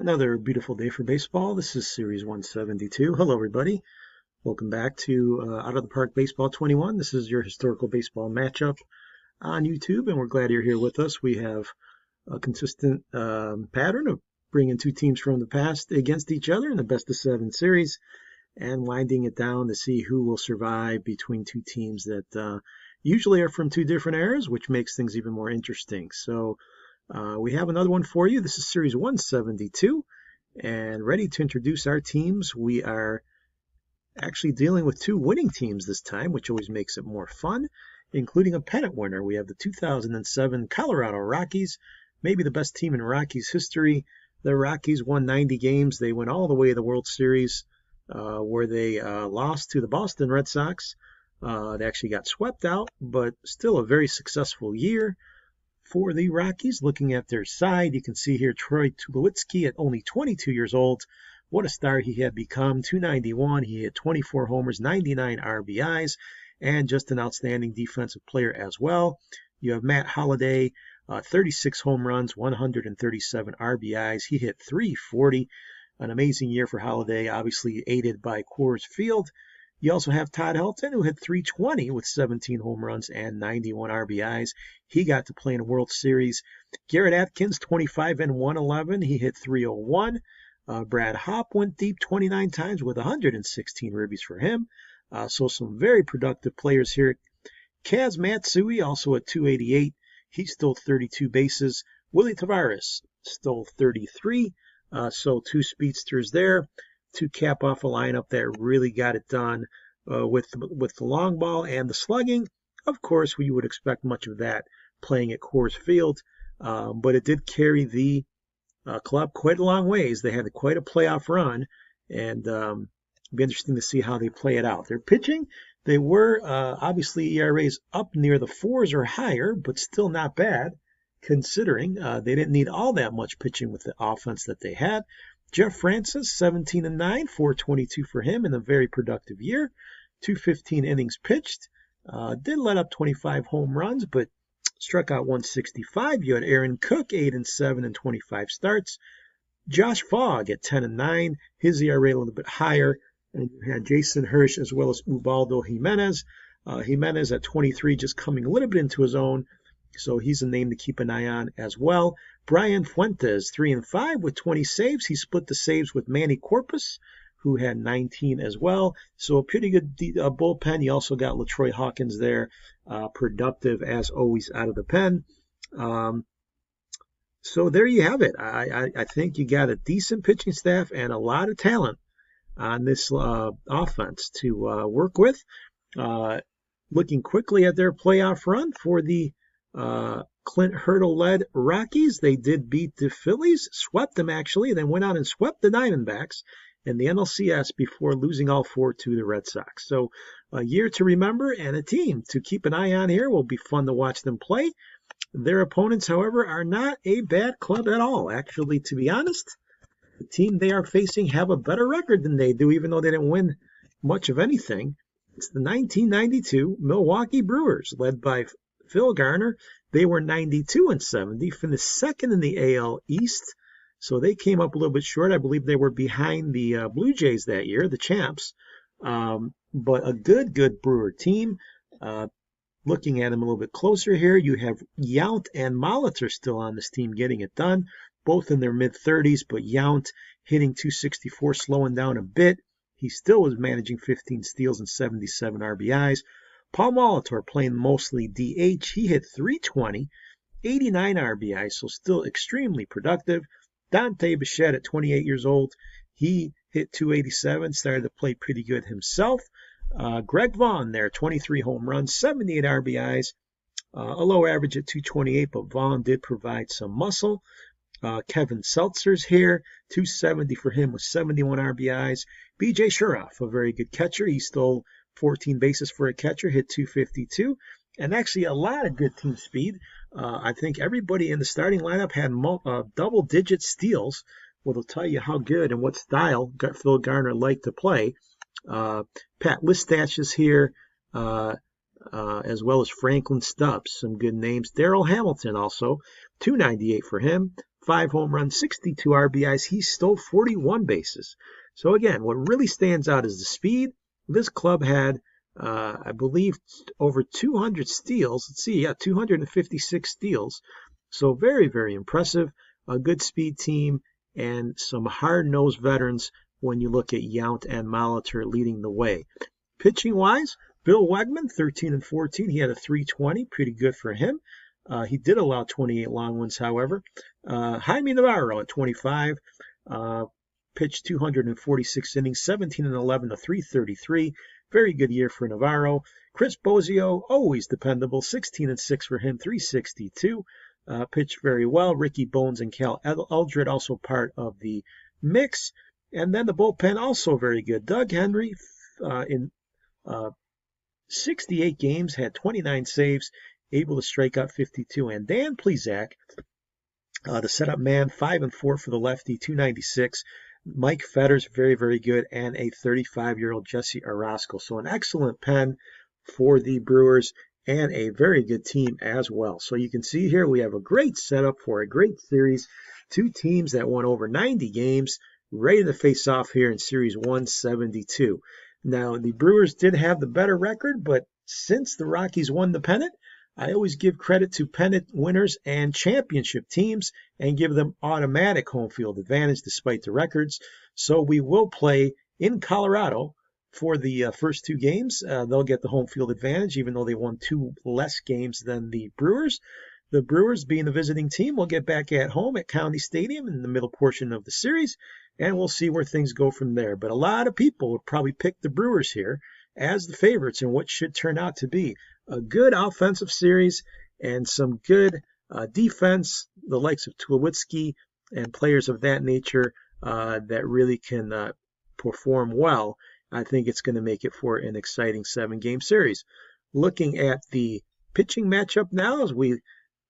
Another beautiful day for baseball. This is Series 172. Hello, everybody. Welcome back to Out of the Park Baseball 21. This is your historical baseball matchup on YouTube, and we're glad you're here with us. We have a consistent pattern of bringing two teams from the past against each other in the best-of-7 series and winding it down to see who will survive between two teams that usually are from two different eras, which makes things even more interesting. So we have another one for you. This is Series 172, and ready to introduce our teams. We are actually dealing with two winning teams this time, which always makes it more fun, including a pennant winner. We have the 2007 Colorado Rockies, maybe the best team in Rockies history. The Rockies won 90 games. They went all the way to the World Series, where they lost to the Boston Red Sox. They actually got swept out, but still a very successful year for the Rockies. Looking at their side, you can see here Troy Tulowitzki at only 22 years old. What a star he had become. 291, he hit 24 homers, 99 RBIs, and just an outstanding defensive player as well. You have Matt Holliday, 36 home runs, 137 RBIs. He hit 340. An amazing year for Holliday, obviously aided by Coors Field. You also have Todd Helton, who hit 320 with 17 home runs and 91 RBIs. He got to play in a World Series. Garrett Atkins, 25 and 111. He hit 301. Brad Hopp went deep 29 times with 116 ribbies for him. So some very productive players here. Kaz Matsui, also at 288. He stole 32 bases. Willie Tavares stole 33. So two speedsters there to cap off a lineup that really got it done with the long ball and the slugging. Of course, we would expect much of that playing at Coors Field, but it did carry the club quite a long ways. They had quite a playoff run, and it'll be interesting to see how they play it out. Their pitching, they were obviously ERAs up near the 4s or higher, but still not bad considering they didn't need all that much pitching with the offense that they had. Jeff Francis, 17 and 9, 422 for him in a very productive year. 215 innings pitched. Did let up 25 home runs, but struck out 165. You had Aaron Cook, 8 and 7 and 25 starts. Josh Fogg at 10 and 9. His ERA a little bit higher. And you had Jason Hirsch as well as Ubaldo Jimenez. Jimenez at 23, just coming a little bit into his own. So he's a name to keep an eye on as well. Brian Fuentes, 3 and 5 with 20 saves. He split the saves with Manny Corpus, who had 19 as well. So a pretty good bullpen. You also got LaTroy Hawkins there, productive as always out of the pen. So there you have it. I think you got a decent pitching staff and a lot of talent on this offense to work with. Looking quickly at their playoff run for the Clint Hurdle-led Rockies. They did beat the Phillies, swept them actually, then went out and swept the Diamondbacks in the NLCS before losing all 4 to the Red Sox. So a year to remember and a team to keep an eye on here. Will be fun to watch them play. Their opponents, however, are not a bad club at all. Actually, to be honest, the team they are facing have a better record than they do, even though they didn't win much of anything. It's the 1992 Milwaukee Brewers, led by Phil Garner. They were 92 and 70, finished second in the AL East. So they came up a little bit short. I believe they were behind the Blue Jays that year, the champs. But a good Brewer team. Looking at them a little bit closer here, you have Yount and Molitor still on this team getting it done, both in their mid-30s, but Yount hitting 264, slowing down a bit. He still was managing 15 steals and 77 RBIs. Paul Molitor playing mostly DH. He hit 320, 89 RBIs, so still extremely productive. Dante Bichette at 28 years old, he hit 287, started to play pretty good himself. Greg Vaughn there, 23 home runs, 78 RBIs, a low average at 228, but Vaughn did provide some muscle. Kevin Seltzer's here, 270 for him with 71 RBIs. BJ Shuroff, a very good catcher. He stole 14 bases for a catcher, hit 252, and actually a lot of good team speed. I think everybody in the starting lineup had double-digit steals, which will tell you how good and what style Phil Garner liked to play. Pat Listach is here, as well as Franklin Stubbs, some good names. Darrell Hamilton also, 298 for him. 5 home runs, 62 RBIs. He stole 41 bases. So again, what really stands out is the speed. This club had, I believe, over 200 steals. Let's see, 256 steals. So very, very impressive. A good speed team and some hard-nosed veterans when you look at Yount and Molitor leading the way. Pitching-wise, Bill Wegman, 13 and 14. He had a 320, pretty good for him. He did allow 28 long ones, however. Jaime Navarro at 25, pitched 246 innings, 17 and 11 to 333. Very good year for Navarro. Chris Bosio, always dependable, 16 and 6 for him, 362. Pitched very well. Ricky Bones and Cal Eldred also part of the mix. And then the bullpen also very good. Doug Henry in 68 games had 29 saves, able to strike out 52. And Dan Plesac, the setup man, 5 and 4 for the lefty, 296. Mike Fetters, very, very good, and a 35-year-old Jesse Orozco. So an excellent pen for the Brewers and a very good team as well. So you can see here we have a great setup for a great series. Two teams that won over 90 games, ready to face off here in Series 172. Now, the Brewers did have the better record, but since the Rockies won the pennant, I always give credit to pennant winners and championship teams and give them automatic home field advantage despite the records. So we will play in Colorado for the first 2 games. They'll get the home field advantage, even though they won 2 less games than the Brewers. The Brewers, being the visiting team, will get back at home at County Stadium in the middle portion of the series, and we'll see where things go from there. But a lot of people would probably pick the Brewers here as the favorites in what should turn out to be a good offensive series and some good defense, the likes of Tulowitzki and players of that nature that really can perform well. I think it's going to make it for an exciting 7-game series. Looking at the pitching matchup now as we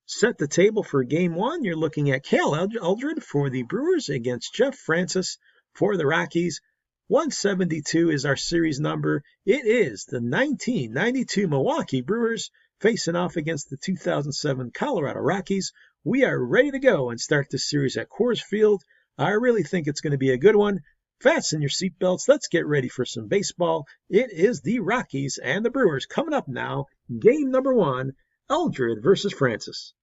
set the table for Game 1, you're looking at Cal Eldred for the Brewers against Jeff Francis for the Rockies. 172 is our series number. It is the 1992 Milwaukee Brewers facing off against the 2007 Colorado Rockies. We are ready to go and start this series at Coors Field. I really think it's going to be a good one. Fasten your seatbelts. Let's get ready for some baseball. It is the Rockies and the Brewers coming up now. Game number 1, Eldred versus Francis.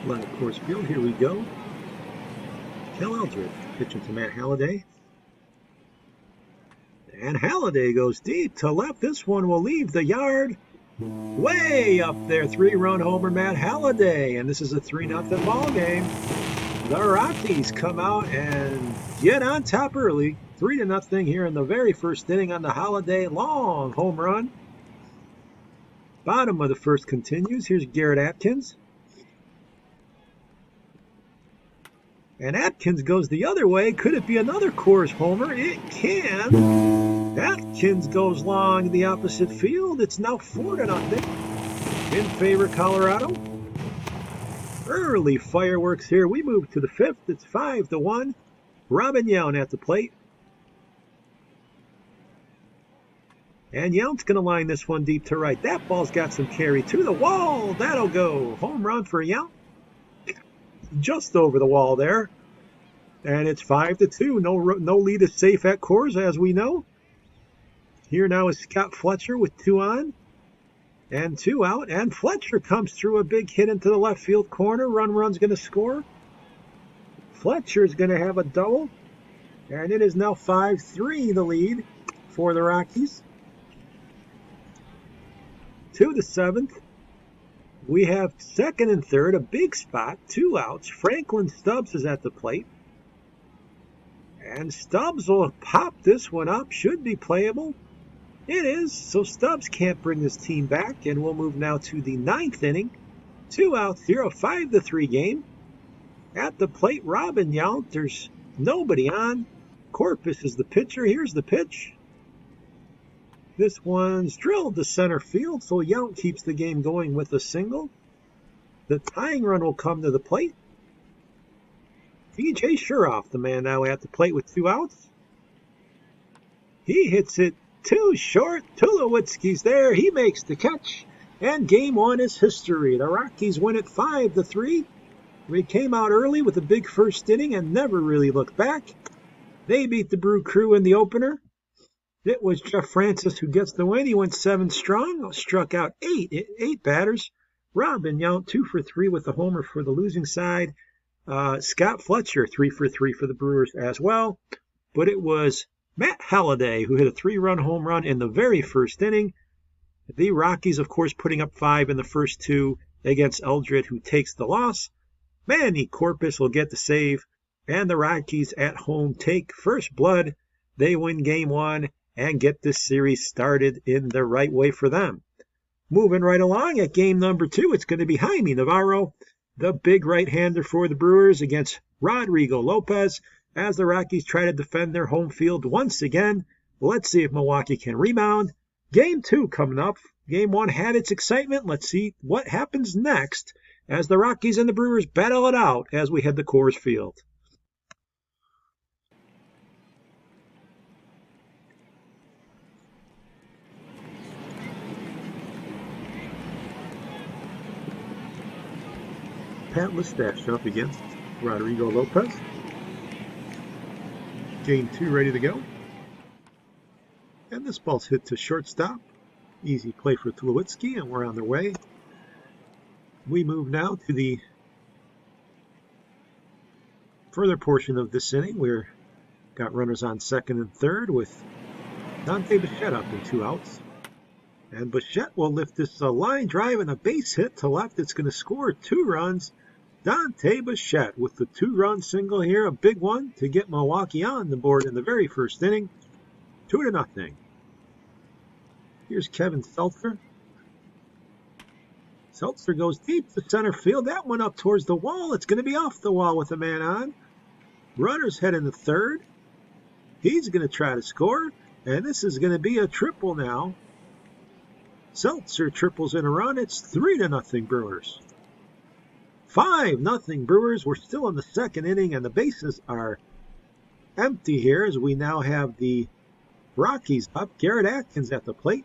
Live at Coors Field, here we go. Cal Eldred pitching to Matt Halliday. And Halliday goes deep to left. This one will leave the yard. Way up there, 3-run homer, Matt Halliday. And this is a 3-0 ball game. The Rockies come out and get on top early. 3-0 here in the very first inning on the Halliday long home run. Bottom of the first continues. Here's Garrett Atkins. And Atkins goes the other way. Could it be another Coors homer? It can. Atkins goes long the opposite field. It's now 4-0 in favor of Colorado. Early fireworks here. We move to the 5th. It's 5-1. Robin Yount at the plate. And Yount's going to line this one deep to right. That ball's got some carry to the wall. That'll go. Home run for Yount. Just over the wall there. And it's 5-2. No lead is safe at Coors, as we know. Here now is Scott Fletcher with 2 on and 2 out. And Fletcher comes through a big hit into the left field corner. Run's going to score. Fletcher's going to have a double. And it is now 5-3 the lead for the Rockies. To the 7th. We have 2nd and 3rd, a big spot, 2 outs. Franklin Stubbs is at the plate. And Stubbs will pop this one up. Should be playable. It is. So Stubbs can't bring his team back. And we'll move now to the 9th inning. 2 outs here, a 5-3 game. At the plate, Robin Yount. There's nobody on. Corpus is the pitcher. Here's the pitch. This one's drilled to center field, so Yount keeps the game going with a single. The tying run will come to the plate. DJ Shuroff, the man now at the plate with 2 outs. He hits it too short. Tulowitzki's there. He makes the catch. And game 1 is history. The Rockies win it 5-3. We came out early with a big first inning and never really looked back. They beat the Brew Crew in the opener. It was Jeff Francis who gets the win. He went 7 strong, struck out eight batters. Robin Yount 2 for 3 with the homer for the losing side. Scott Fletcher 3 for 3 for the Brewers as well. But it was Matt Halliday who hit a 3-run home run in the very first inning. The Rockies, of course, putting up 5 in the first 2 against Eldred, who takes the loss. Manny Corpus will get the save, and the Rockies at home take first blood. They win game 1 and get this series started in the right way for them. Moving right along at game number 2, it's going to be Jaime Navarro, the big right-hander for the Brewers, against Rodrigo Lopez, as the Rockies try to defend their home field once again. Let's see if Milwaukee can rebound. Game 2 coming up. Game 1 had its excitement. Let's see what happens next as the Rockies and the Brewers battle it out as we head to Coors Field. Pat Listash up against Rodrigo Lopez. Game 2 ready to go. And this ball's hit to shortstop. Easy play for Tulowitzki, and we're on their way. We move now to the further portion of this inning. We've got runners on second and third with Dante Bichette up in 2 outs. And Bichette will lift this line drive and a base hit to left. It's going to score 2 runs. Dante Bichette with the 2-run single here, a big one to get Milwaukee on the board in the very first inning. 2-0. Here's Kevin Seltzer. Seltzer goes deep to center field. That one up towards the wall. It's going to be off the wall with a man on. Runners head into third. He's going to try to score, and this is going to be a triple now. Seltzer triples in a run. It's 3-0 Brewers. 5-0 Brewers. We're still in the second inning, and the bases are empty here as we now have the Rockies up. Garrett Atkins at the plate.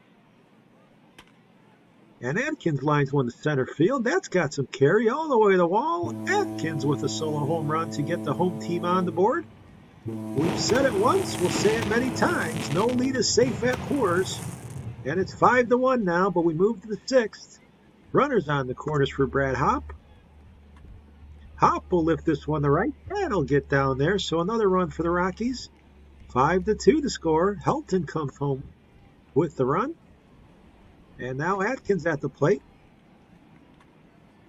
And Atkins lines one to center field. That's got some carry all the way to the wall. Atkins with a solo home run to get the home team on the board. We've said it once, we'll say it many times. No lead is safe at Coors. And it's 5-1 now, but we move to the 6th. Runners on the corners for Brad Hopp. Hopp will lift this one to right. That'll get down there. So another run for the Rockies. 5-2 to score. Helton comes home with the run. And now Atkins at the plate.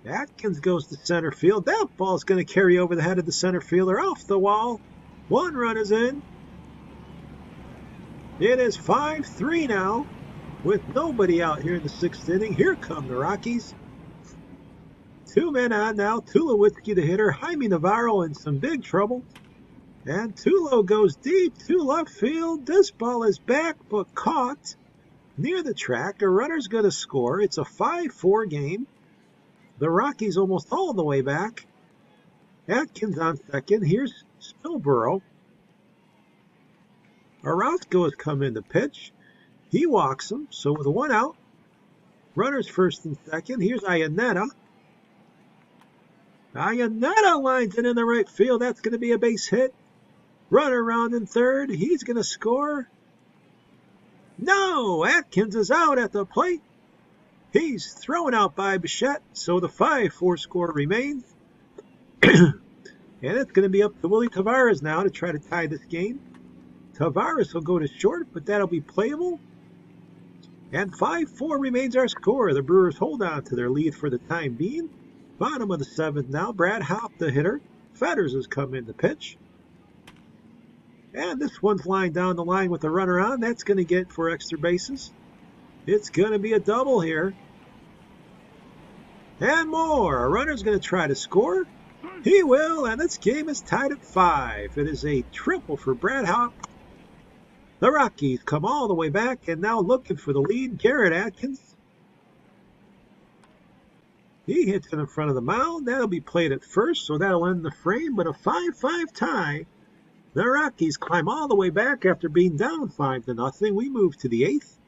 Atkins goes to center field. That ball's going to carry over the head of the center fielder off the wall. 1 run is in. It is 5-3 now with nobody out here in the 6th inning. Here come the Rockies. 2 men on now. Tulowitzki the hitter. Jaime Navarro in some big trouble. And Tulo goes deep to left field. This ball is back but caught near the track. A runner's going to score. It's a 5-4 game. The Rockies almost all the way back. Atkins on second. Here's Spilborough. Orozco has come in to pitch. He walks him. So with 1 out, runners first and second. Here's Iannetta. Iannetta lines it in the right field. That's going to be a base hit. Runner around in third. He's going to score. No! Atkins is out at the plate. He's thrown out by Bichette, so the 5-4 score remains. And it's going to be up to Willie Tavares now to try to tie this game. Tavares will go to short, but that'll be playable. And 5-4 remains our score. The Brewers hold on to their lead for the time being. Bottom of the 7th now. Brad Hopp, the hitter. Fetters has come in to pitch. And this one's lined down the line with a runner on. That's going to get for extra bases. It's going to be a double here. And more. A runner's going to try to score. He will, and this game is tied at 5. It is a triple for Brad Hawk. The Rockies come all the way back and now looking for the lead. Garrett Atkins. He hits it in front of the mound. That'll be played at first, so that'll end the frame, but a 5-5 tie. The Rockies climb all the way back after being down 5-0. We move to the 8th.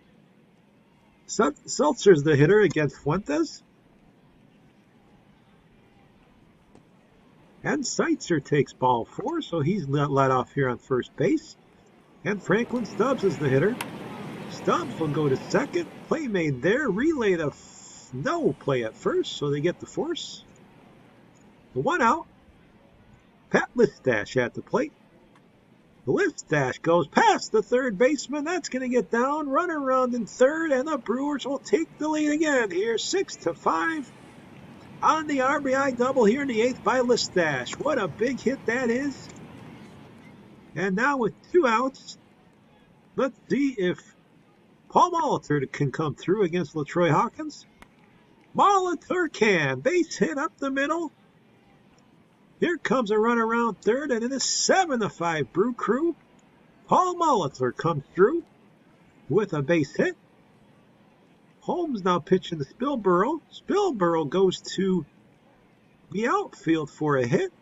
Seltzer's the hitter against Fuentes. And Seitzer takes ball 4, so he's let off here on first base. And Franklin Stubbs is the hitter. Stubbs will go to second. Play made there. Relay to no play at first, so they get the force. The 1 out. Pat Listash at the plate. The Listash goes past the third baseman. That's going to get down. Runner around in third, and the Brewers will take the lead again here, 6-5. On the RBI double here in the 8th by Listash. What a big hit that is. And now with 2 outs, let's see if Paul Molitor can come through against LaTroy Hawkins. Molitor can. Base hit up the middle. Here comes a run around third, and it is 7-5 Brew Crew. Paul Molitor comes through with a base hit. Holmes now pitching to Spilborough. Spilborough goes to the outfield for a hit.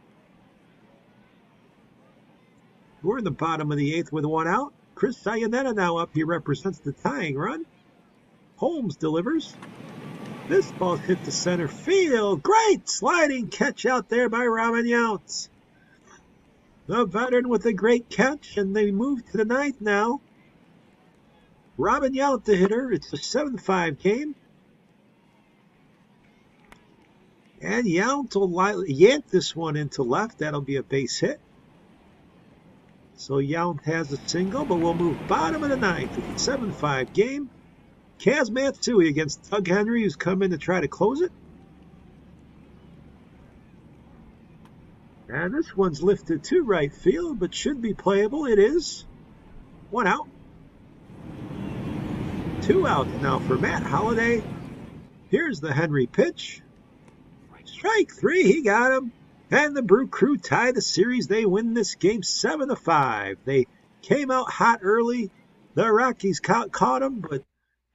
We're in the bottom of the 8th with 1 out. Chris Sayonetta now up. He represents the tying run. Holmes delivers. This ball hit to center field. Great sliding catch out there by Robin Yount. The veteran with a great catch, and they move to the 9th now. Robin Yount, the hitter. It's a 7-5 game. And Yount will yank this one into left. That'll be a base hit. So Yount has a single, but we'll move bottom of the 9th. It's a 7-5 game. Kaz Matsui against Doug Henry, who's come in to try to close it. And this one's lifted to right field, but should be playable. It is. 1 out. 2 outs now for Matt Holliday. Here's the Henry pitch. Strike 3, he got him. And the Brew Crew tie the series. They win this game 7-5. They came out hot early. The Rockies caught them, but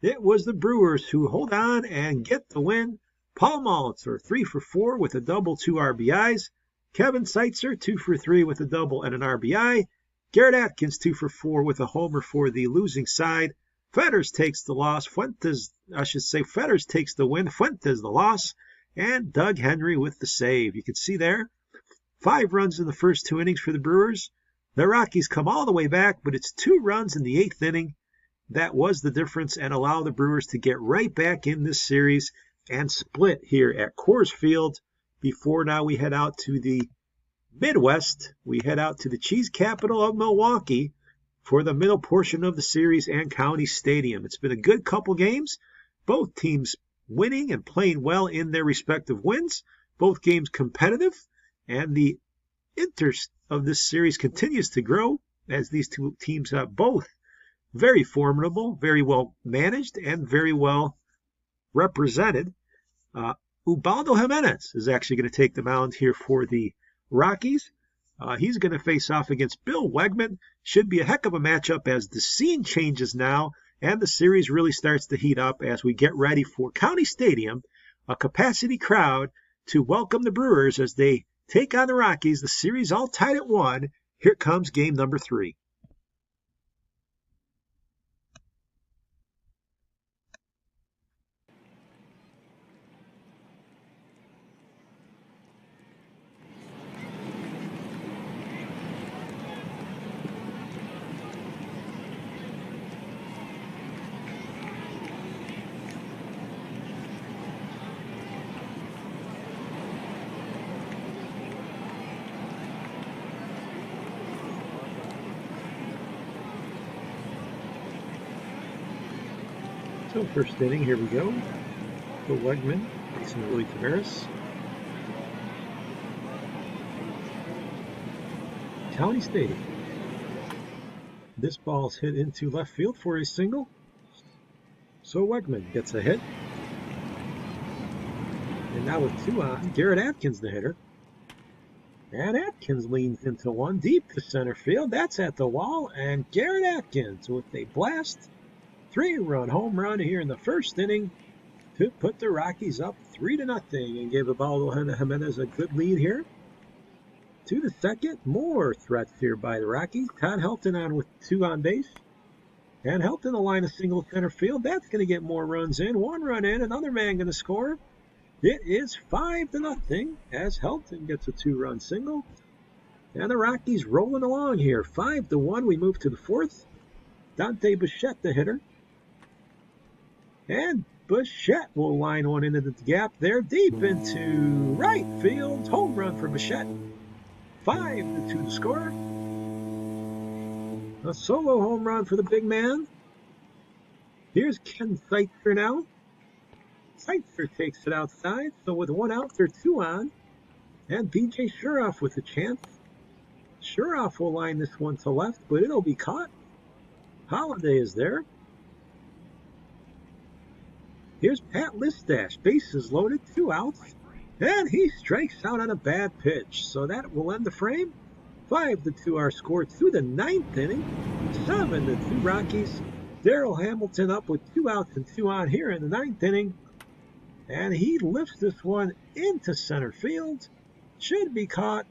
it was the Brewers who hold on and get the win. Paul Molitor, 3 for 4 with a double, 2 RBIs. Kevin Seitzer, 2 for 3 with a double and an RBI. Garrett Atkins, 2 for 4 with a homer for the losing side. Fetters takes the loss. Fetters takes the win. Fuentes the loss. And Doug Henry with the save. You can see there, 5 runs in the first 2 innings for the Brewers. The Rockies come all the way back, but it's 2 runs in the 8th inning. That was the difference and allow the Brewers to get right back in this series and split here at Coors Field. Before now we head out to the Midwest. We head out to the cheese capital of Milwaukee for the middle portion of the series and County Stadium. It's been a good couple games. Both teams winning and playing well in their respective wins. Both games competitive. And the interest of this series continues to grow as these two teams are both very formidable, very well managed, and very well represented. Ubaldo Jimenez is actually going to take the mound here for the Rockies. He's going to face off against Bill Wegman. Should be a heck of a matchup as the scene changes now and the series really starts to heat up as we get ready for County Stadium, a capacity crowd to welcome the Brewers as they take on the Rockies. The series all tied at 1. Here comes game number 3. So first inning, here we go. Bill Wegman facing Willie Taveras. County Stadium. This ball's hit into left field for a single. So Wegman gets a hit. And now with 2 on, Garrett Atkins the hitter. And Atkins leans into one deep to center field. That's at the wall. And Garrett Atkins with a blast 3-run home run here in the first inning to put the Rockies up 3-0 and gave Ubaldo Jimenez a good lead here. To the second, more threats here by the Rockies. Todd Helton on with 2 on base. And Helton a line of single center field. That's going to get more runs in. 1 run in, another man going to score. It is 5-0 as Helton gets a 2-run single. And the Rockies rolling along here. 5-1. We move to the 4th. Dante Bichette, the hitter. And Bichette will line one into the gap there, deep into right field. Home run for Bichette. 5-2 to score. A solo home run for the big man. Here's Ken Seitzer now. Seitzer takes it outside, so with 1 out, they're 2 on. And BJ Shuroff with a chance. Shuroff will line this one to left, but it'll be caught. Holiday is there. Here's Pat Listash, bases loaded, 2 outs. And he strikes out on a bad pitch, so that will end the frame. 5-2 our score to the 9th inning. 7-2 Rockies. Darryl Hamilton up with 2 outs and 2 on here in the 9th inning. And he lifts this one into center field. Should be caught.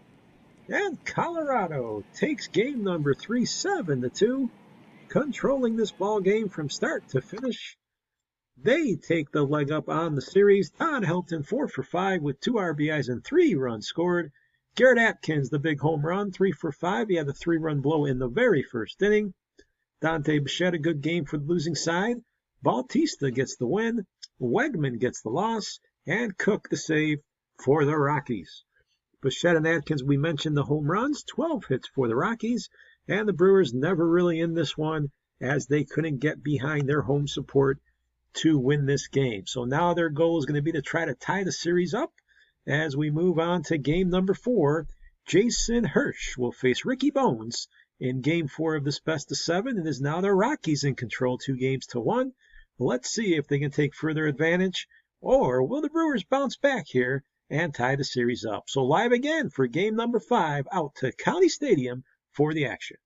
And Colorado takes game number 3, 7-2. Controlling this ball game from start to finish. They take the leg up on the series. Todd Helton 4 for 5 with 2 RBIs and 3 runs scored. Garrett Atkins, the big home run, 3 for 5. He had the 3-run blow in the very first inning. Dante Bichette, a good game for the losing side. Bautista gets the win. Wegman gets the loss. And Cook the save for the Rockies. Bichette and Atkins, we mentioned the home runs. 12 hits for the Rockies. And the Brewers never really in this one as they couldn't get behind their home support to win this game. So now their goal is going to be to try to tie the series up. As we move on to game number 4, Jason Hirsch will face Ricky Bones in game 4 of this best of 7. It is now the Rockies in control 2-1. Let's see if they can take further advantage, or will the Brewers bounce back here and tie the series up. So live again for game number 5 out to County Stadium for the action.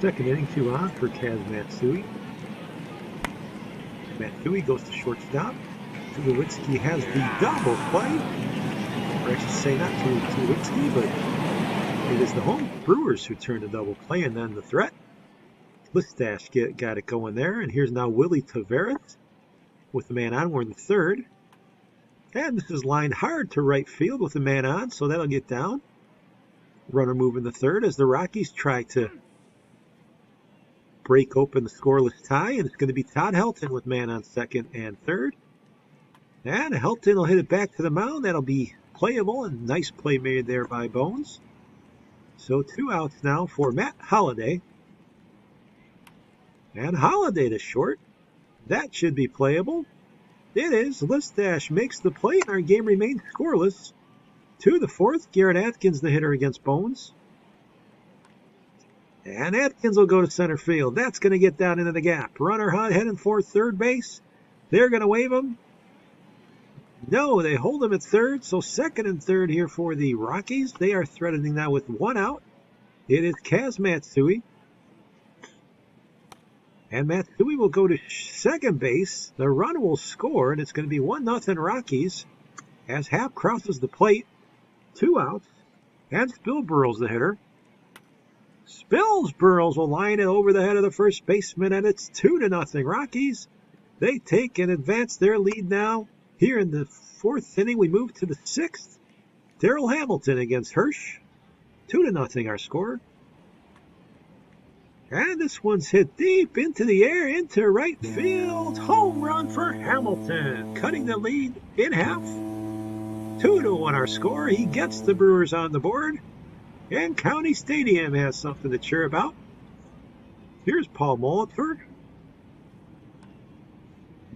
Second inning, 2 on for Kaz Matsui. Matsui goes to shortstop. Tulowitzki has the double play. Or I should say not Tulowitzki, but it is the home Brewers who turn the double play, and then the threat. Listash got it going there, and here's now Willie Taveras with the man on. We're in the 3rd. And this is lined hard to right field with the man on, so that'll get down. Runner move in the 3rd as the Rockies try to break open the scoreless tie, and it's going to be Todd Helton with man on 2nd and 3rd. And Helton will hit it back to the mound. That'll be playable, and nice play made there by Bones. So 2 outs now for Matt Holliday. And Holliday to short. That should be playable. It is. Listash makes the play, and our game remains scoreless. To the 4th, Garrett Atkins, the hitter against Bones. And Atkins will go to center field. That's going to get down into the gap. Runner heading for third base. They're going to wave him. No, they hold him at 3rd. So 2nd and 3rd here for the Rockies. They are threatening now with 1 out. It is Kaz Matsui. And Matsui will go to second base. The run will score, and it's going to be 1-0 Rockies as Happ crosses the plate. 2 outs. And Spilsbury's the hitter. Spilsbury will line it over the head of the first baseman, and it's 2-0 Rockies. They take and advance their lead now. Here in the 4th inning, we move to the 6th. Darryl Hamilton against Hirsch. 2-0 our score. And this one's hit deep into the air, into right field. Home run for Hamilton, cutting the lead in half. 2-1 our score. He gets the Brewers on the board. And County Stadium has something to cheer about. Here's Paul Molitor.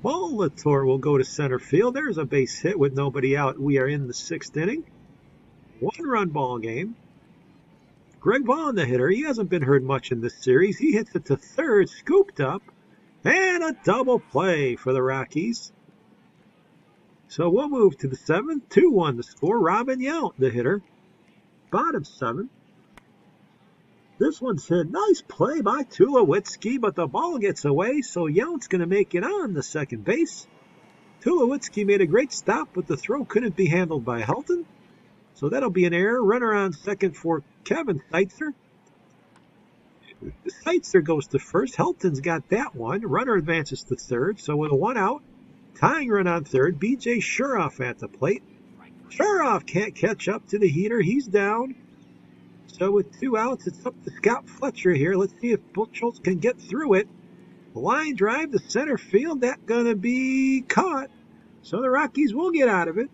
Molitor will go to center field. There's a base hit with nobody out. We are in the 6th inning. 1-run ball game. Greg Vaughn, the hitter, he hasn't been hurt much in this series. He hits it to third, scooped up, and a double play for the Rockies. So we'll move to the seventh. 2-1 the score. Robin Yount, the hitter. Bottom 7. This one's hit. Nice play by Tulowitzki, but the ball gets away, so Yount's going to make it on the second base. Tulowitzki made a great stop, but the throw couldn't be handled by Helton. So that'll be an error. Runner on second for Kevin Seitzer. Seitzer goes to first. Helton's got that one. Runner advances to third. So with a 1 out, tying run on third, B.J. Shuroff at the plate. Shuroff can't catch up to the heater. He's down. So with 2 outs, it's up to Scott Fletcher here. Let's see if Schultz can get through it. Line drive to center field. That's going to be caught. So the Rockies will get out of it.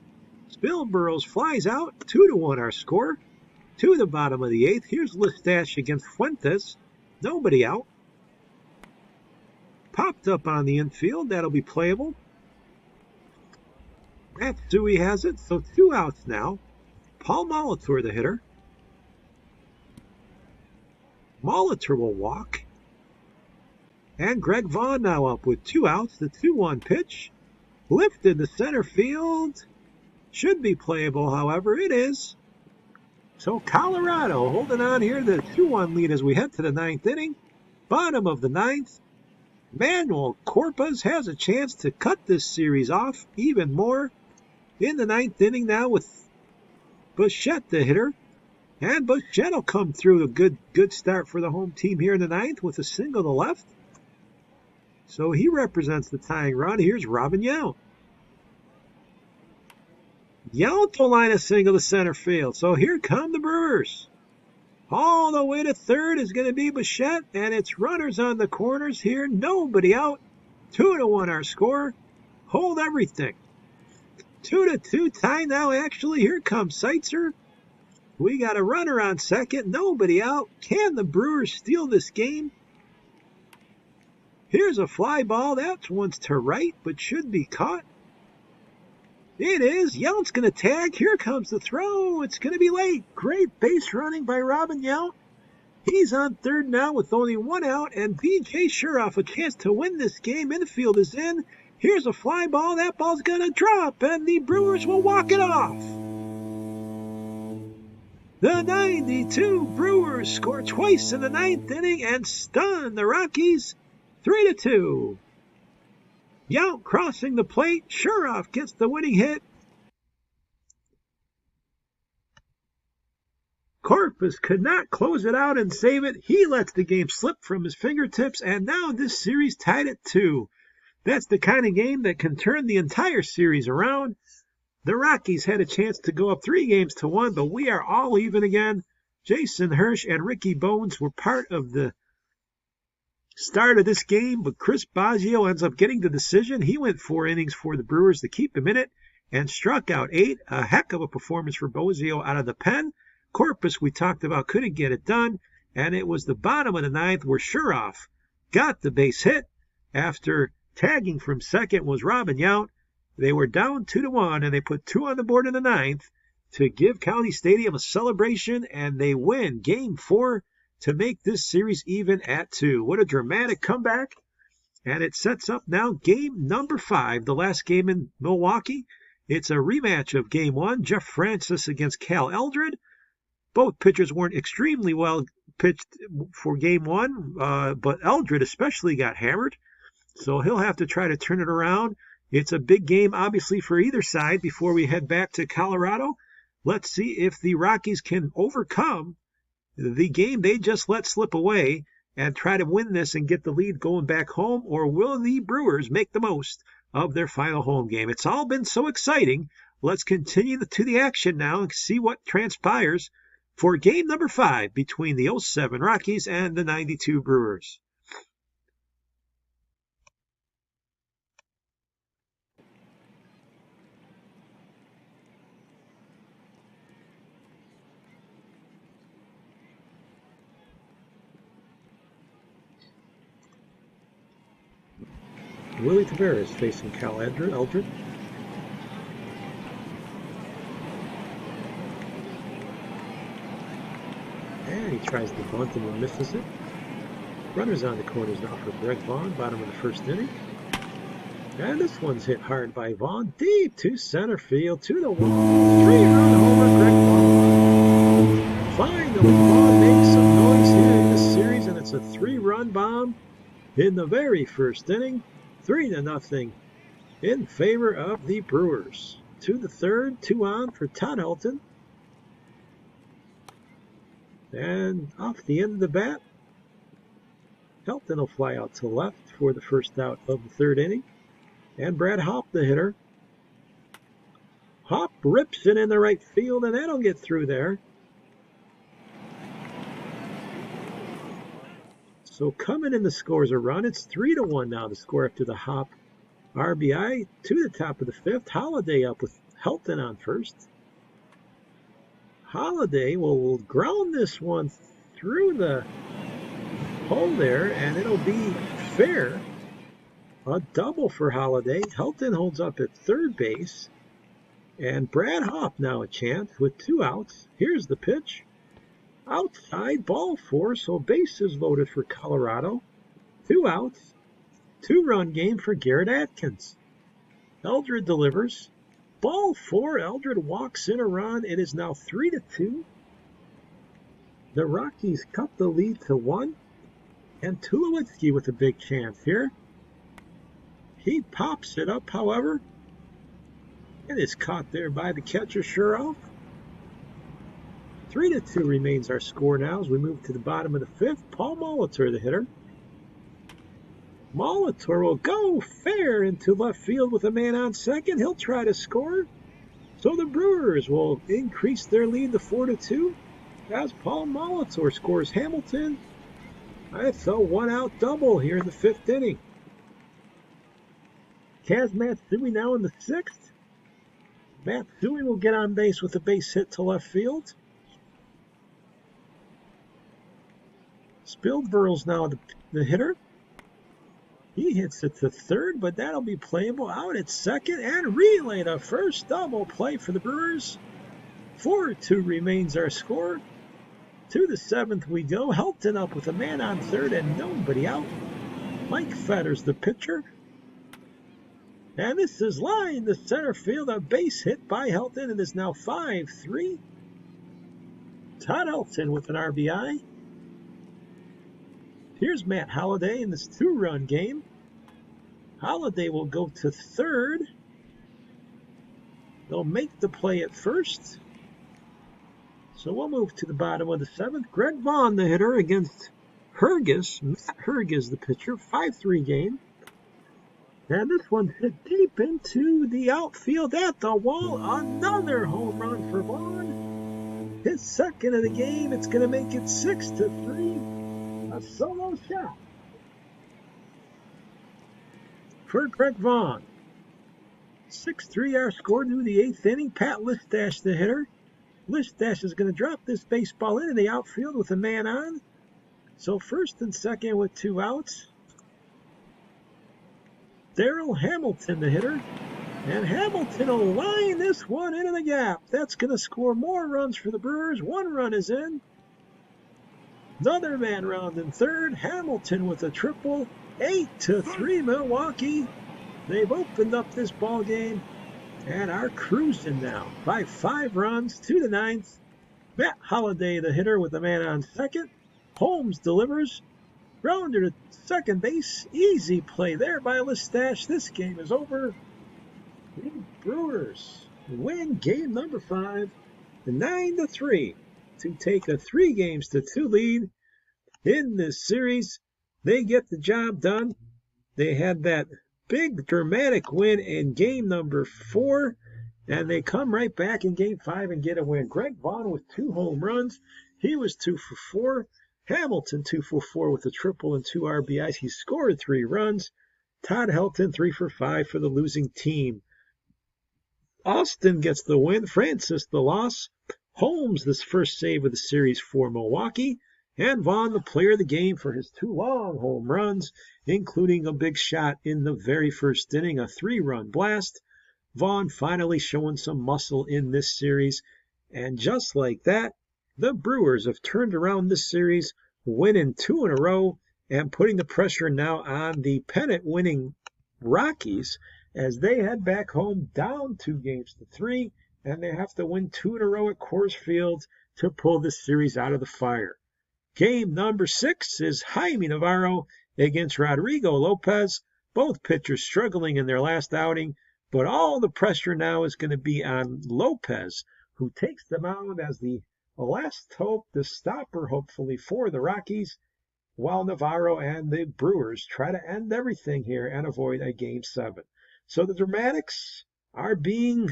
Spilburrows flies out. 2-1 our score. To the bottom of the 8th. Here's Listash against Fuentes. Nobody out. Popped up on the infield. That'll be playable. Matsui has it. So 2 outs now. Paul Molitor, the hitter. Molitor will walk. And Greg Vaughn now up with 2 outs. The 2-1 pitch. Lifted to center field. Should be playable, however. It is. So Colorado holding on here to the 2-1 lead as we head to the 9th inning. Bottom of the 9th. Manuel Corpus has a chance to cut this series off even more. In the 9th inning now with Bichette, the hitter. And Bichette will come through a good start for the home team here in the 9th with a single to left. So he represents the tying run. Here's Robin Yount. Yount will line a single to center field. So here come the Brewers. All the way to third is going to be Bichette, and it's runners on the corners here. Nobody out. 2-1 our score. Hold everything. 2-2 tie now, actually. Here comes Seitzer. We got a runner on second. Nobody out. Can the Brewers steal this game? Here's a fly ball. That one's to right, but should be caught. It is. Yount's going to tag. Here comes the throw. It's going to be late. Great base running by Robin Yount. He's on third now with only 1 out, and B.J. Shuroff a chance to win this game. Infield is in. Here's a fly ball. That ball's going to drop, and the Brewers will walk it off. The 92 Brewers score twice in the 9th inning and stun the Rockies 3-2. Yount crossing the plate. Shuroff gets the winning hit. Corpus could not close it out and save it. He lets the game slip from his fingertips, and now this series tied at 2. That's the kind of game that can turn the entire series around. The Rockies had a chance to go up 3-1, but we are all even again. Jason Hirsch and Ricky Bones were part of the start of this game, but Chris Baggio ends up getting the decision. He went 4 innings for the Brewers to keep him in it and struck out 8. A heck of a performance for Baggio out of the pen. Corpus, we talked about, couldn't get it done, and it was the bottom of the 9th where Shuroff got the base hit. After tagging from second was Robin Yount. They were down 2-1, and they put 2 on the board in the 9th to give County Stadium a celebration, and they win Game 4 to make this series even at 2. What a dramatic comeback. And it sets up now game number 5, the last game in Milwaukee. It's a rematch of Game 1, Jeff Francis against Cal Eldred. Both pitchers weren't extremely well pitched for Game 1, but Eldred especially got hammered. So he'll have to try to turn it around. It's a big game, obviously, for either side before we head back to Colorado. Let's see if the Rockies can overcome the game they just let slip away and try to win this and get the lead going back home, or will the Brewers make the most of their final home game? It's all been so exciting. Let's continue to the action now and see what transpires for game number 5 between the 07 Rockies and the 92 Brewers. Willie Taveras facing Cal Eldred. And he tries the bunt and he misses it. Runners on the corners now for Greg Vaughn, bottom of the first inning. And this one's hit hard by Vaughn, deep to center field, to the wall. 3-run homer, Greg Vaughn. Finally, Vaughn makes some noise here in this series, and it's a 3-run bomb in the very first inning. 3-0 in favor of the Brewers. To the third, 2 on for Todd Helton. And off the end of the bat, Helton will fly out to left for the first out of the third inning. And Brad Hopp, the hitter. Hopp rips it in the right field, and that'll get through there. So coming in the scores a run. It's 3-1 now to score after the Hopp RBI. To the top of the fifth, Holliday up with Helton on first. Holliday will ground this one through the hole there, and it'll be fair. A double for Holliday. Helton holds up at third base. And Brad Hopp now a chance with 2 outs. Here's the pitch. Outside, ball 4, so bases loaded for Colorado. 2 outs. 2-run game for Garrett Atkins. Eldred delivers. Ball 4, Eldred walks in a run. It is now 3-2. The Rockies cut the lead to 1. And Tulowitzki with a big chance here. He pops it up, however. It is caught there by the catcher, Shuroff. 3-2 remains our score now as we move to the bottom of the fifth. Paul Molitor, the hitter. Molitor will go fair into left field with a man on second. He'll try to score. So the Brewers will increase their lead to 4-2 as Paul Molitor scores Hamilton. It's a 1-out double here in the fifth inning. Kaz Matsui now in the sixth. Matsui will get on base with a base hit to left field. Spilberl's now the hitter. He hits it to third, but that'll be playable out at second. And relay to first, double play for the Brewers. 4-2 remains our score. To the seventh we go. Helton up with a man on third and nobody out. Mike Fetters, the pitcher. And this is line to center field. A base hit by Helton. It is now 5-3. Todd Helton with an RBI. Here's Matt Holliday in this 2-run game. Holliday will go to third. They'll make the play at first. So we'll move to the bottom of the seventh. Greg Vaughn, the hitter, against Herges. Matt Herges, the pitcher. 5-3 game. And this one hit deep into the outfield at the wall. Another home run for Vaughn. His second of the game. It's going to make it 6-3. A solo shot for Greg Vaughn. 6-3 our score to the eighth inning. Pat Listash, the hitter. Listash is going to drop this baseball into the outfield with a man on. So first and second with 2 outs. Darrell Hamilton, the hitter. And Hamilton will line this one into the gap. That's going to score more runs for the Brewers. 1 run is in. Another man round in third. Hamilton with a triple. 8-3 Milwaukee. They've opened up this ball game and are cruising now by 5 runs to the ninth. Matt Holliday, the hitter, with a man on second. Holmes delivers. Grounder to second base. Easy play there by Listash. This game is over. The Brewers win game number 5, 9-3, to take a 3-2 lead in this series. They get the job done. They had that big dramatic win in game number 4, and they come right back in game 5 and get a win. Greg Vaughn with 2 home runs. He was 2 for 4. Hamilton 2 for 4 with a triple and 2 RBIs. He scored 3 runs. Todd Helton 3 for 5 for the losing team. Austin gets the win. Francis the loss. Holmes this first save of the series for Milwaukee. And Vaughn the player of the game for his 2 long home runs, including a big shot in the very first inning, a 3-run blast. Vaughn finally showing some muscle in this series. And just like that, The Brewers have turned around this series, winning 2 in a row and putting the pressure now on the pennant-winning Rockies as they head back home down 2-3, and they have to win 2 in a row at Coors Field to pull this series out of the fire. Game number 6 is Jaime Navarro against Rodrigo Lopez. Both pitchers struggling in their last outing, but all the pressure now is going to be on Lopez, who takes the mound as the last hope, the stopper hopefully for the Rockies, while Navarro and the Brewers try to end everything here and avoid a Game 7. So the dramatics are being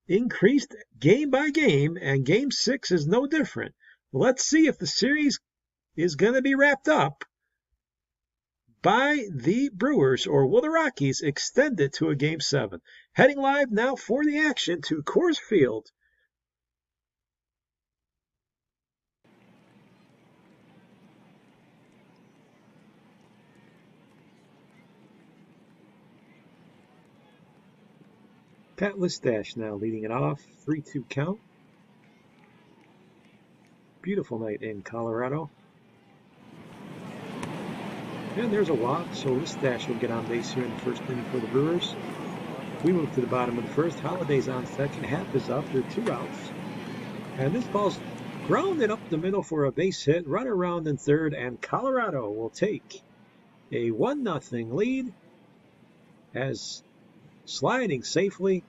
increased game by game, and Game 6 is no different. Let's see if the series is going to be wrapped up by the Brewers, or will the Rockies extend it to a Game 7? Heading live now for the action to Coors Field. Pat Listash now leading it off, 3-2 count. Beautiful night in Colorado. And there's a walk, so Listash will get on base here in the first inning for the Brewers. We move to the bottom of the first. Holiday's on second. Happ is up. There are 2 outs. And this ball's grounded up the middle for a base hit. Run around in third, and Colorado will take a 1-0 lead as sliding safely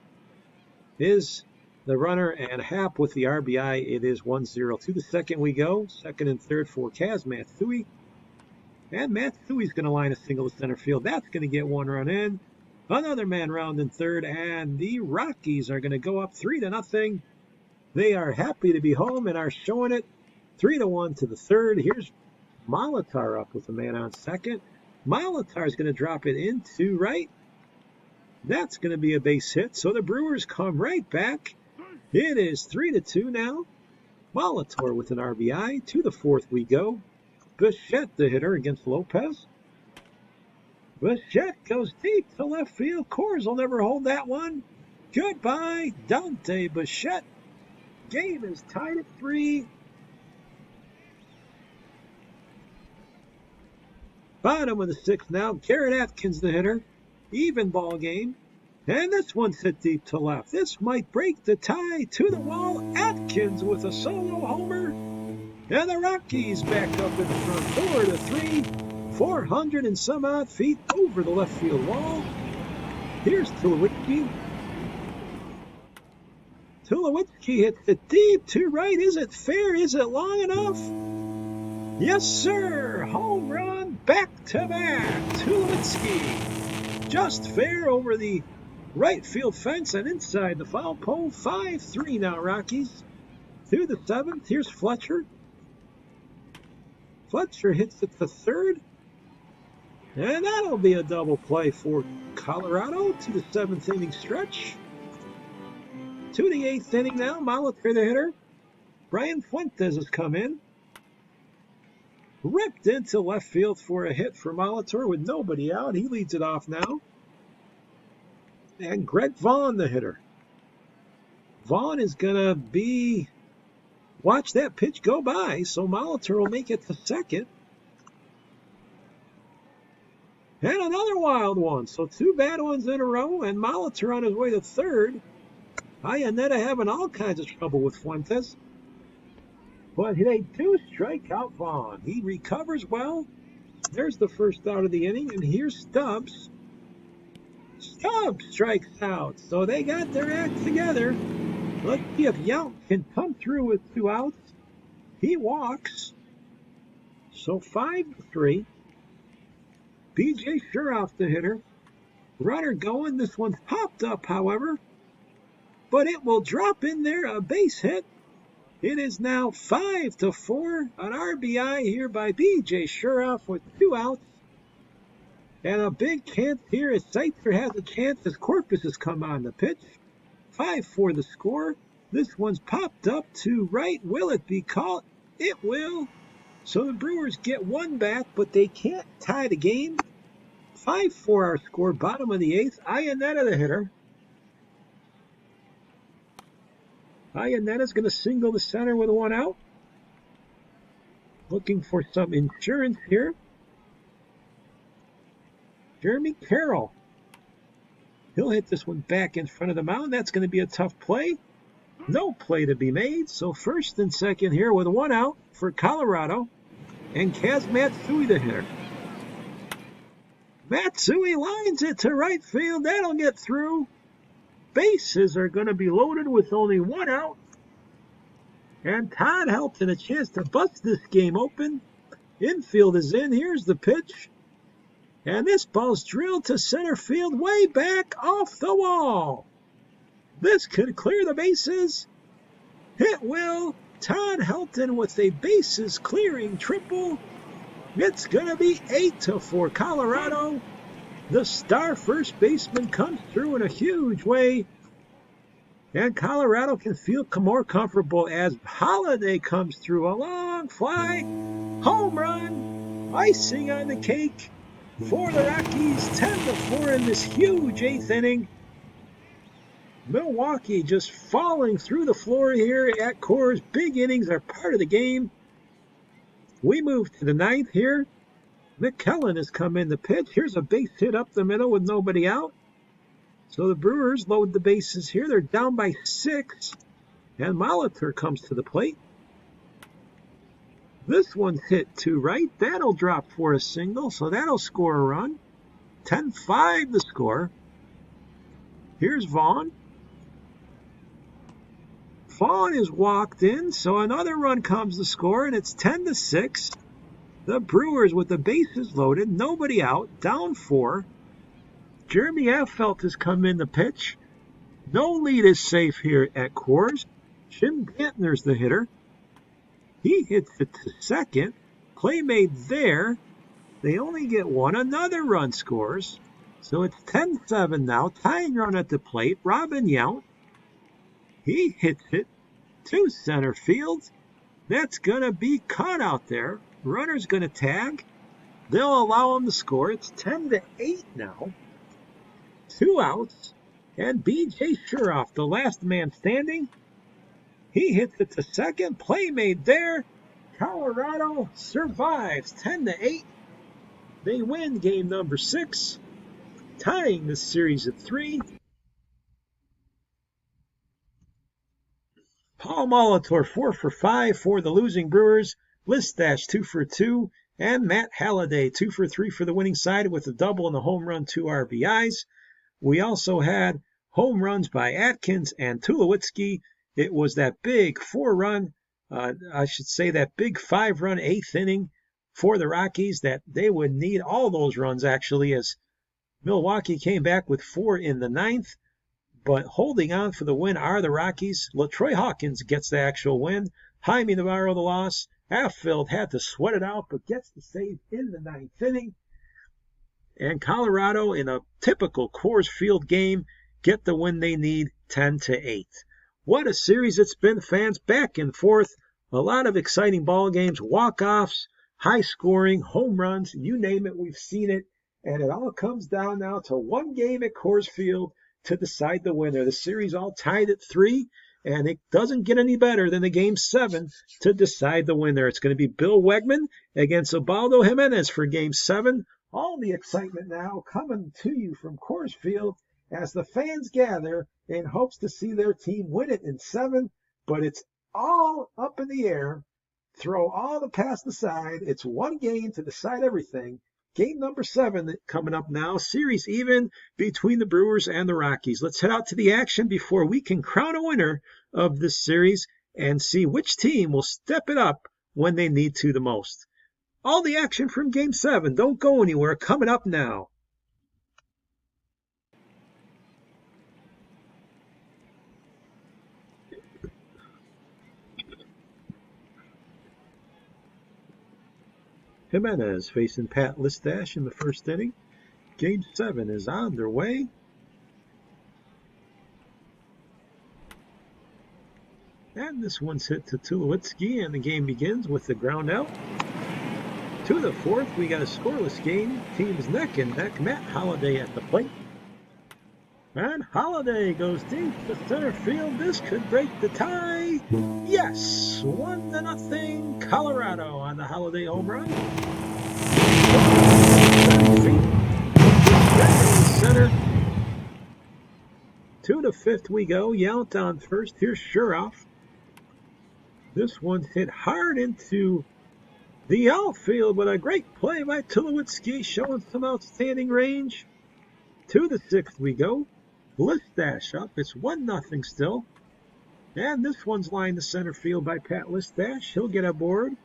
is the runner, and Happ with the RBI. It is 1-0. To the second we go. Second and third for Kaz Matsui. And Matsui's going to line a single to center field. That's going to get 1 run in. Another man round in third, and the Rockies are going to go up 3-0. They are happy to be home and are showing it 3-1 to the third. Here's Molitor up with a man on second. Molitor's going to drop it into right. That's going to be a base hit, so the Brewers come right back. It is 3-2 now. Molitor with an RBI. To the fourth we go. Bichette, the hitter, against Lopez. Bichette goes deep to left field. Coors will never hold that one. Goodbye, Dante Bichette. Game is tied at 3. Bottom of the 6th now. Garrett Atkins, the hitter. Even ball game. And this one's hit deep to left. This might break the tie. To the wall. Atkins with a solo homer. And the Rockies back up in the front, 4-3, 400 and some odd feet over the left field wall. Here's Tulowitzki. Tulowitzki hits it deep to right. Is it fair? Is it long enough? Yes, sir. Home run, back-to-back. Tulowitzki just fair over the right field fence and inside the foul pole. 5-3 now, Rockies. To the 7th, here's Fletcher. Fletcher hits it to third. And that'll be a double play for Colorado to the 7th inning stretch. To the 8th inning now, Molitor the hitter. Brian Fuentes has come in. Ripped into left field for a hit for Molitor with nobody out. He leads it off now. And Greg Vaughn, the hitter. Vaughn is going to be... Watch that pitch go by, so Molitor will make it to second. And another wild one. So 2 bad ones in a row, and Molitor on his way to third. Iannetta having all kinds of trouble with Fuentes. But they do strike out Vaughn. He recovers well. There's the first out of the inning, and here's Stubbs. Stubbs strikes out, so they got their act together. Let's see if Yount can come through with 2 outs. He walks. So 5-3. B.J. Shuroff, the hitter. Runner going. This one's popped up, however. But it will drop in there, a base hit. It is now 5-4. An RBI here by B.J. Shuroff with 2 outs. And a big chance here as Seitzer has a chance as Corpus has come on the pitch. 5-4 the score. This one's popped up to right. Will it be caught? It will. So the Brewers get 1 back, but they can't tie the game. 5-4 our score, bottom of the 8th. Iannetta the hitter. Ianetta's going to single the center with one out. Looking for some insurance here. Jeremy Carroll. He'll hit this one back in front of the mound. That's going to be a tough play. No play to be made. So first and second here with one out for Colorado. And Kaz Matsui the hitter. Matsui lines it to right field. That'll get through. Bases are going to be loaded with only one out. And Todd Helton a chance to bust this game open. Infield is in. Here's the pitch. And this ball's drilled to center field way back off the wall. This could clear the bases. It will. Todd Helton with a bases clearing triple. It's going to be 8-4 Colorado. The star first baseman comes through in a huge way. And Colorado can feel more comfortable as Holiday comes through. A long fly. Home run. Icing on the cake for the Rockies. 10-4 in this huge 8th inning. Milwaukee just falling through the floor here at Coors. Big innings are part of the game. We move to the 9th here. McKellen has come in the pitch. Here's a base hit up the middle with nobody out. So the Brewers load the bases here. They're down by 6. And Molitor comes to the plate. This one's hit to right. That'll drop for a single, so that'll score a run. 10-5 the score. Here's Vaughn. Vaughn is walked in, so another run comes to score, and it's 10-6. The Brewers with the bases loaded, nobody out, down 4. Jeremy Affeldt has come in the pitch. No lead is safe here at Coors. Jim Gantner's the hitter. He hits it to second. Play made there. They only get one. Another run scores. So it's 10-7 now. Tying run at the plate. Robin Yount. He hits it to center field. That's going to be caught out there. Runner's going to tag. They'll allow him to score. It's 10-8 now. 2 outs. And B.J. Shuroff, the last man standing. He hits it to second. Play made there. Colorado survives 10-8. They win game number 6, tying the series at 3. Paul Molitor 4 for 5 for the losing Brewers. Listash 2 for 2. And Matt Halliday 2 for 3 for the winning side with a double and a home run, 2 RBIs. We also had home runs by Atkins and Tulowitzki. It was that big 4-run, that big 5-run 8th inning for the Rockies that they would need all those runs actually, as Milwaukee came back with 4 in the 9th. But holding on for the win are the Rockies. LaTroy Hawkins gets the actual win. Jaime Navarro the loss. Affeldt had to sweat it out, but gets the save in the 9th inning. And Colorado, in a typical Coors Field game, get the win they need, 10-8. What a series it's been, fans. Back and forth. A lot of exciting ball games, walk-offs, high scoring, home runs, you name it, we've seen it. And it all comes down now to one game at Coors Field to decide the winner. The series all tied at 3, and it doesn't get any better than the game 7 to decide the winner. It's going to be Bill Wegman against Ubaldo Jimenez for game 7. All the excitement now coming to you from Coors Field as the fans gather in hopes to see their team win it in 7, but it's all up in the air. Throw all the past aside. It's one game to decide everything. Game number 7 coming up now. Series even between the Brewers and the Rockies. Let's head out to the action before we can crown a winner of this series and see which team will step it up when they need to the most. All the action from Game 7. Don't go anywhere. Coming up now. Jimenez facing Pat Listash in the first inning. Game 7 is on their way. And this one's hit to Tulowitzki, and the game begins with the ground out. To the 4th, we got a scoreless game. Teams neck and neck. Matt Halliday at the plate. And Holiday goes deep to center field. This could break the tie. Yes, 1-0 Colorado on the Holiday home run. 30 feet. Center. 2 to 5th we go. Yount on first. Here's Shuroff. This one's hit hard into the outfield, but a great play by Tulowitzki, showing some outstanding range. 2 to 6th we go. Listash up. It's 1-0 still. And this one's lined to center field by Pat Listash. He'll get aboard.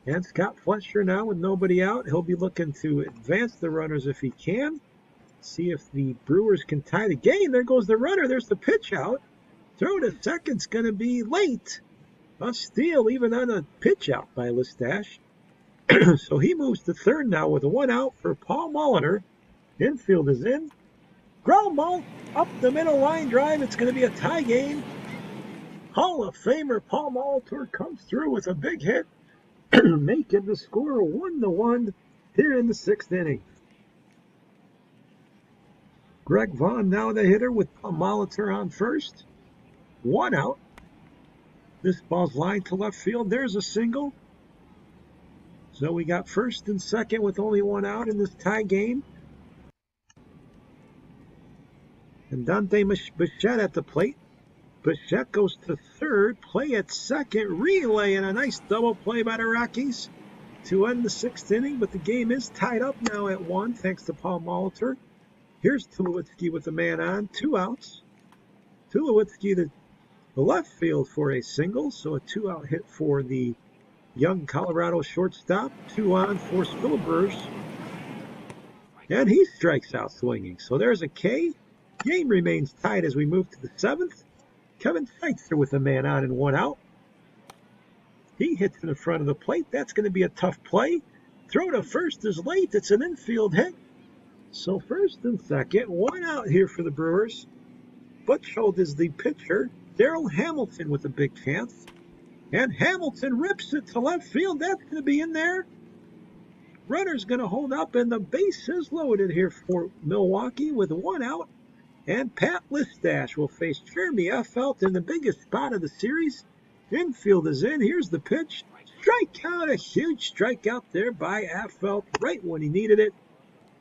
And Scott Fletcher now with nobody out. He'll be looking to advance the runners if he can. See if the Brewers can tie the game. There goes the runner. There's the pitch out. Throw to second's going to be late. A steal even on a pitch out by Listash. So he moves to third now with a 1 out for Paul Molitor. Infield is in. Ground ball up the middle line drive. It's going to be a tie game. Hall of Famer Paul Molitor comes through with a big hit, making the score 1-1 here in the 6th inning. Greg Vaughn now the hitter with Paul Molitor on first. 1 out. This ball's lined to left field. There's a single. So we got first and second with only 1 out in this tie game. And Dante Bichette at the plate. Bichette goes to third. Play at second. Relay and a nice double play by the Rockies to end the 6th inning. But the game is tied up now at 1 thanks to Paul Molitor. Here's Tulowitzki with the man on. 2 outs. Tulowitzki to the left field for a single. So a 2-out hit for the young Colorado shortstop. 2 on for Spilbergs. And he strikes out swinging. So there's a K. Game remains tied as we move to the 7th. Kevin Seitzer with a man on and 1 out. He hits in the front of the plate. That's going to be a tough play. Throw to first is late. It's an infield hit. So first and second, 1 out here for the Brewers. Butchhold is the pitcher. Darrell Hamilton with a big chance. And Hamilton rips it to left field. That's going to be in there. Runner's going to hold up, and the base is loaded here for Milwaukee with 1 out. And Pat Listash will face Jeremy Affeldt in the biggest spot of the series. Infield is in. Here's the pitch. Strikeout, a huge strikeout there by Affeldt right when he needed it.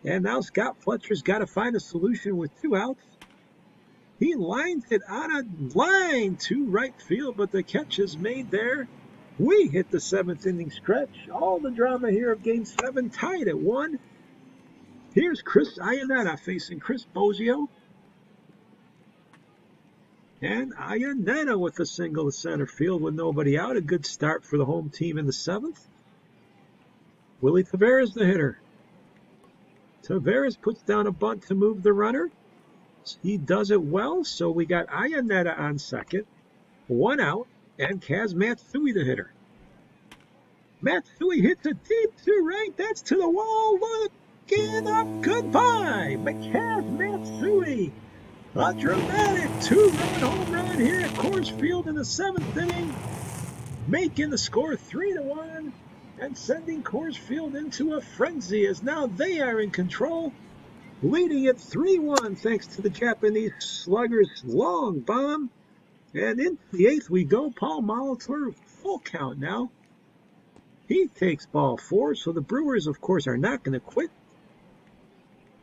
And now Scott Fletcher's got to find a solution with 2 outs. He lines it on a line to right field, but the catch is made there. We hit the 7th inning stretch. All the drama here of Game 7 tied at 1. Here's Chris Iannetta facing Chris Bosio. And Iannetta with a single to center field with nobody out. A good start for the home team in the 7th. Willie Taveras the hitter. Taveras puts down a bunt to move the runner. He does it well, so we got Iannetta on second. 1 out, and Kaz Matsui the hitter. Matsui hits it deep to right. That's to the wall. Looking up. Goodbye. Kaz Matsui. A dramatic 2-run home run here at Coors Field in the 7th inning, making the score 3-1 and sending Coors Field into a frenzy as now they are in control, leading it 3-1 thanks to the Japanese slugger's long bomb. And into the 8th we go. Paul Molitor, full count now. He takes ball 4, so the Brewers, of course, are not going to quit.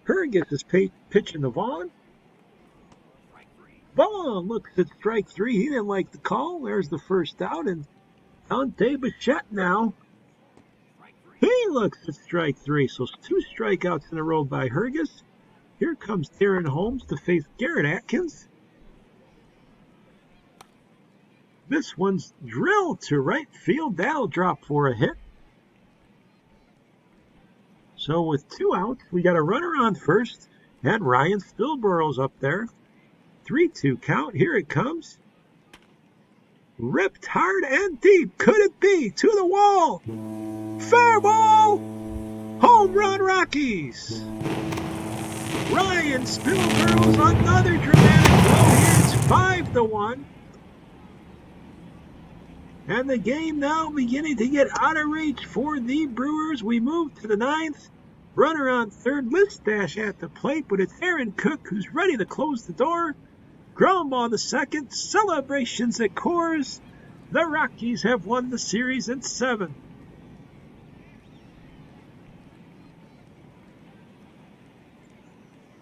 Hurgis is pitching to Vaughn. Vaughn looks at strike 3. He didn't like the call. There's the first out. And Dante Bichette now. He looks at strike 3. So 2 strikeouts in a row by Hurgis. Here comes Darren Holmes to face Garrett Atkins. This one's drilled to right field. That'll drop for a hit. So with 2 outs, we got a runner on first. And Ryan Spilberg's up there. 3-2 count. Here it comes. Ripped hard and deep. Could it be? To the wall. Fair ball. Home run Rockies. Ryan Spilberg's another dramatic blow here. It's 5-1. And the game now beginning to get out of reach for the Brewers. We move to the 9th. Runner on third, Listash at the plate, but it's Aaron Cook who's ready to close the door. Ground ball to second, celebrations at Coors. The Rockies have won the series in 7.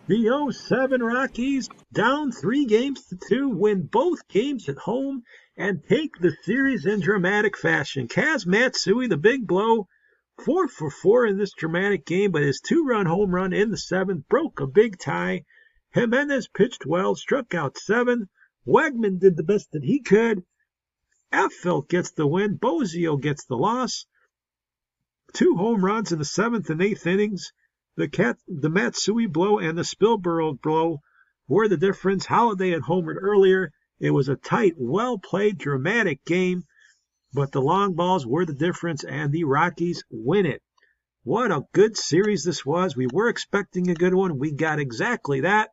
The 07 Rockies, down 3-2, win both games at home and take the series in dramatic fashion. Kaz Matsui, the big blow, 4 for 4 in this dramatic game, but his 2-run home run in the 7th broke a big tie. Jimenez pitched well, struck out 7. Wegman did the best that he could. Affeldt gets the win. Bozio gets the loss. 2 home runs in the 7th and 8th innings. The Matsui blow and the Spilborough blow were the difference. Holiday had homered earlier. It was a tight, well-played, dramatic game, but the long balls were the difference, and the Rockies win it. What a good series this was. We were expecting a good one. We got exactly that,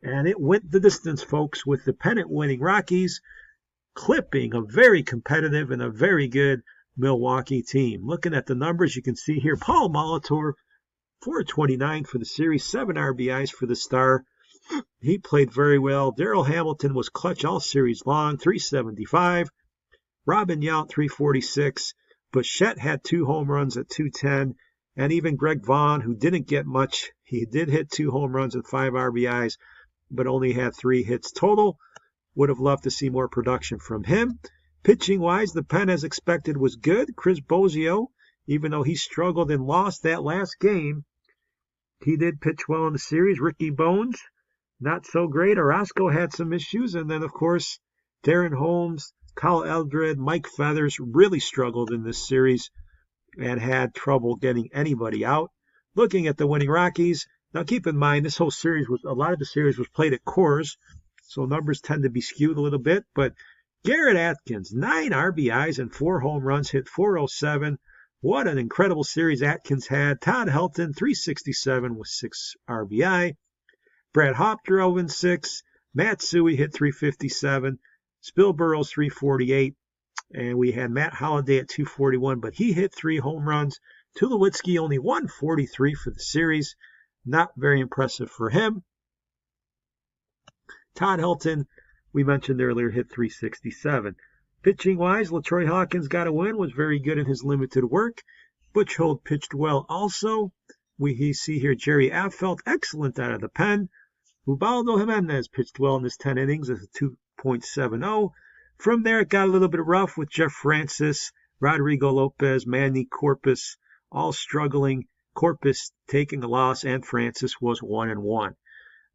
and it went the distance, folks, with the pennant-winning Rockies clipping a very competitive and a very good Milwaukee team. Looking at the numbers, you can see here, Paul Molitor, 429 for the series, 7 RBIs for the star. He played very well. Darrell Hamilton was clutch all series long, 375. Robin Yount, 346. Bichette had 2 home runs at 210. And even Greg Vaughn, who didn't get much, he did hit 2 home runs and 5 RBIs, but only had 3 hits total. Would have loved to see more production from him. Pitching-wise, the pen, as expected, was good. Chris Bozio, even though he struggled and lost that last game, he did pitch well in the series. Ricky Bones, not so great. Orozco had some issues. And then, of course, Darren Holmes, Kyle Eldred, Mike Feathers really struggled in this series and had trouble getting anybody out. Looking at the winning Rockies, now keep in mind, this whole series a lot of the series was played at Coors, so numbers tend to be skewed a little bit. But Garrett Atkins, 9 RBIs and 4 home runs, hit .407. What an incredible series Atkins had. Todd Helton, 367 with 6 RBI. Brad Hawk drove in 6. Matsui hit .357. Spilborough's 348. And we had Matt Holliday at 241, but he hit 3 home runs. Tulowitzki only 143 for the series. Not very impressive for him. Todd Helton, we mentioned earlier, hit .367. Pitching-wise, LaTroy Hawkins got a win, was very good in his limited work. Butch Holt pitched well also. We see here Jerry Affeldt, excellent out of the pen. Ubaldo Jimenez pitched well in his 10 innings as a 2.70. From there, it got a little bit rough with Jeff Francis, Rodrigo Lopez, Manny Corpus, all struggling. Corpus taking a loss, and Francis was 1-1.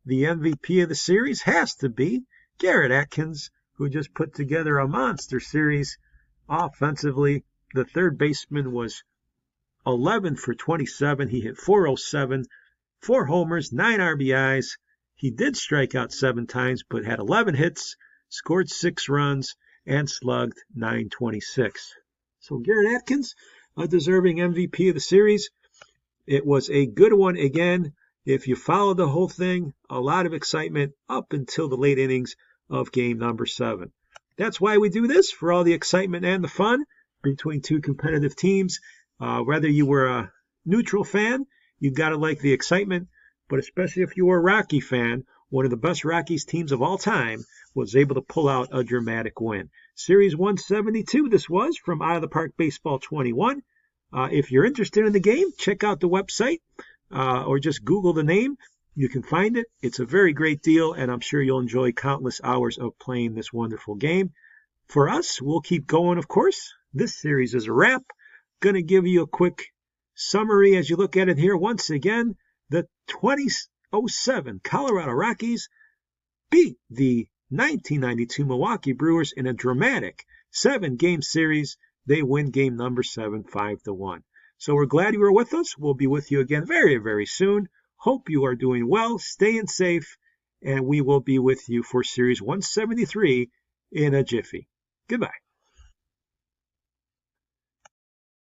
The MVP of the series has to be Garrett Atkins, who just put together a monster series offensively. The third baseman was 11 for 27. He hit .407, 4 homers, 9 RBIs. He did strike out 7 times, but had 11 hits, scored 6 runs, and slugged .926. So Garrett Atkins, a deserving MVP of the series. It was a good one again. If you follow the whole thing, a lot of excitement up until the late innings of game number 7. That's why we do this, for all the excitement and the fun between 2 competitive teams. Whether you were a neutral fan, you've got to like the excitement, but especially if you were a Rocky fan, one of the best Rockies teams of all time was able to pull out a dramatic win. Series 172, this was from Out of the Park Baseball 21. If you're interested in the game, check out the website or just Google the name. You can find it. It's a very great deal, and I'm sure you'll enjoy countless hours of playing this wonderful game. For us, we'll keep going, of course. This series is a wrap. Going to give you a quick summary as you look at it here. Once again, the 2007 Colorado Rockies beat the 1992 Milwaukee Brewers in a dramatic 7-game series. They win game number 7, 5-1. So we're glad you were with us. We'll be with you again very, very soon. Hope you are doing well, staying safe, and we will be with you for Series 173 in a jiffy. Goodbye.